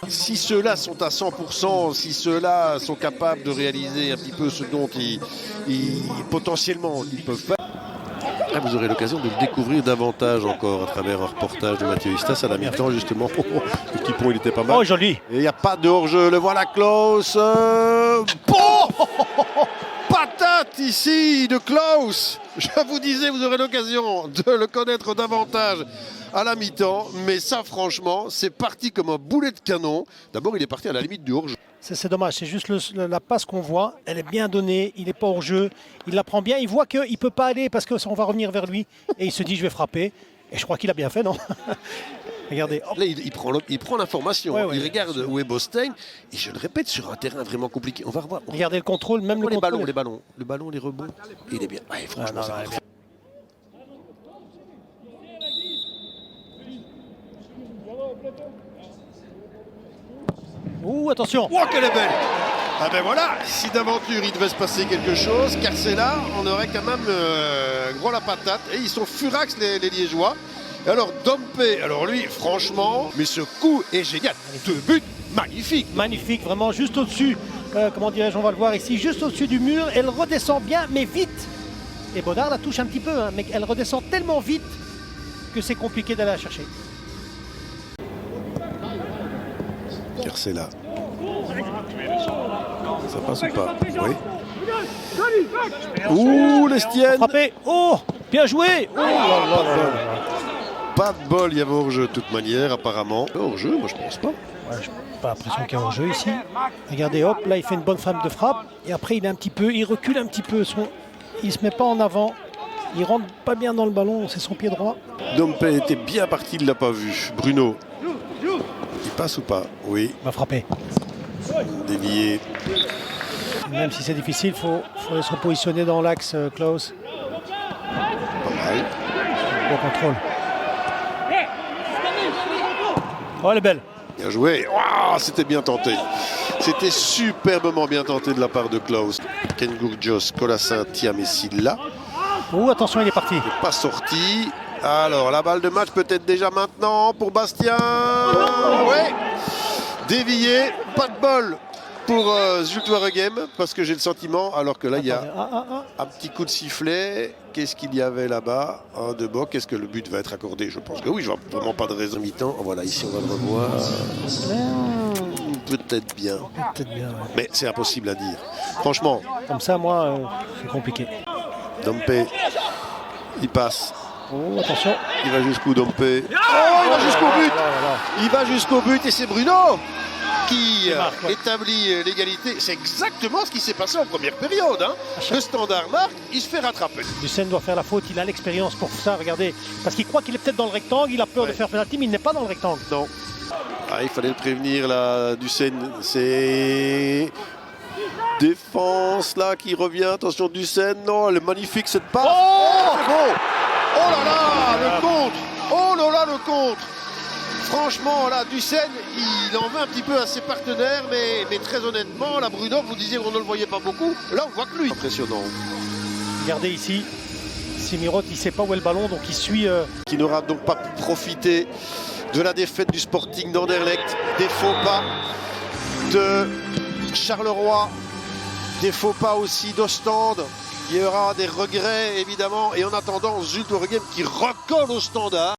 Si ceux-là sont à 100%, si ceux-là sont capables de réaliser un petit peu ce dont potentiellement ils peuvent faire, là, vous aurez l'occasion de le découvrir davantage encore à travers un reportage de Mathieu Istas à la mi-temps justement. Le petit pont il était pas mal. Oh joli. Et il n'y a pas de hors-jeu, le voilà Klaus. Patate ici de Klaus. Je vous disais, vous aurez l'occasion de le connaître davantage à la mi-temps. Mais ça, franchement, c'est parti comme un boulet de canon. D'abord, il est parti à la limite du hors-jeu. C'est dommage, c'est juste la passe qu'on voit. Elle est bien donnée, il n'est pas hors jeu. Il la prend bien, il voit qu'il ne peut pas aller parce qu'on va revenir vers lui. Et il se dit, je vais frapper. Et je crois qu'il a bien fait, non? Regardez. Hop. Là, il prend l'information, Ouais, il regarde où est Bostein. Et je le répète, sur un terrain vraiment compliqué. On va revoir. Regardez le contrôle, même le contrôle. Les ballons, les rebonds. Il est bien. Ouais, franchement, ça va. Ouh, attention. Oh, qu'elle est belle! Ah ben voilà, si d'aventure il devait se passer quelque chose, car c'est là, on aurait quand même gros la patate. Et ils sont furax les Liégeois. Et alors Dompe, alors lui, franchement, mais ce coup est génial. 2 buts magnifiques. Magnifique, vraiment juste au-dessus. Comment dirais-je, on va le voir ici, juste au-dessus du mur. Elle redescend bien, mais vite. Et Baudard la touche un petit peu, hein, mais elle redescend tellement vite que c'est compliqué d'aller la chercher. Car c'est là. Ça passe ou pas? Oui. Ouh, l'Estienne! Frappé. Oh, bien joué. Oh, pas de bol, il y avait hors-jeu de toute manière, apparemment. Hors-jeu, moi je pense pas. Ouais, je n'ai pas l'impression qu'il y a hors-jeu ici. Regardez, hop, là il fait une bonne frappe de frappe. Et après il recule un petit peu. Il ne se met pas en avant. Il rentre pas bien dans le ballon, c'est son pied droit. Dompe était bien parti, il ne l'a pas vu. Bruno. Il passe ou pas? Oui. Il va frapper. Dévié. Même si c'est difficile, il faut se repositionner dans l'axe, Klaus. Pas mal. Bon contrôle. Oh, elle est belle. Bien joué. Wow, c'était bien tenté. C'était superbement bien tenté de la part de Klaus. Ken Gourgios, Colassin, Thiam et Silla. Oh, attention, il est parti. Il n'est pas sorti. Alors, la balle de match peut-être déjà maintenant pour Bastien. Ouais. Dévié. Pas de bol pour Zulte Waregem, parce que j'ai le sentiment, alors que là, il y a un petit coup de sifflet. Qu'est-ce qu'il y avait là-bas? De Bock. Est-ce que le but va être accordé? Je pense que oui, je vois vraiment pas de raison mi-temps. Voilà, ici, on va le revoir. Peut-être bien. Peut-être bien, ouais. Mais c'est impossible à dire. Franchement. Comme ça, moi, c'est compliqué. Dompe, il passe. Oh, attention. Il va jusqu'où, Dompe? Oh, il va jusqu'au but. Il va jusqu'au but et c'est Bruno qui établit l'égalité. C'est exactement ce qui s'est passé en première période. Hein. Le Standard marque, il se fait rattraper. Ducène doit faire la faute, il a l'expérience pour ça, regardez. Parce qu'il croit qu'il est peut-être dans le rectangle, il a peur de faire penalty, mais il n'est pas dans le rectangle. Non. Ah, il fallait le prévenir là, Ducène. C'est défense là qui revient. Attention Ducène. Non, elle est magnifique cette passe. Oh, c'est beau. Oh là là, le contre. Oh là là, le contre. Franchement, là, Ducène, il en veut un petit peu à ses partenaires, mais très honnêtement, là, Bruno, vous disiez qu'on ne le voyait pas beaucoup. Là, on voit que lui. Impressionnant. Regardez ici, Simirot, il ne sait pas où est le ballon, donc il suit. Qui n'aura donc pas pu profiter de la défaite du Sporting d'Anderlecht, des faux pas de Charleroi, des faux pas aussi d'Ostende. Il y aura des regrets, évidemment. Et en attendant, Zulte Waregem qui recolle au Standard.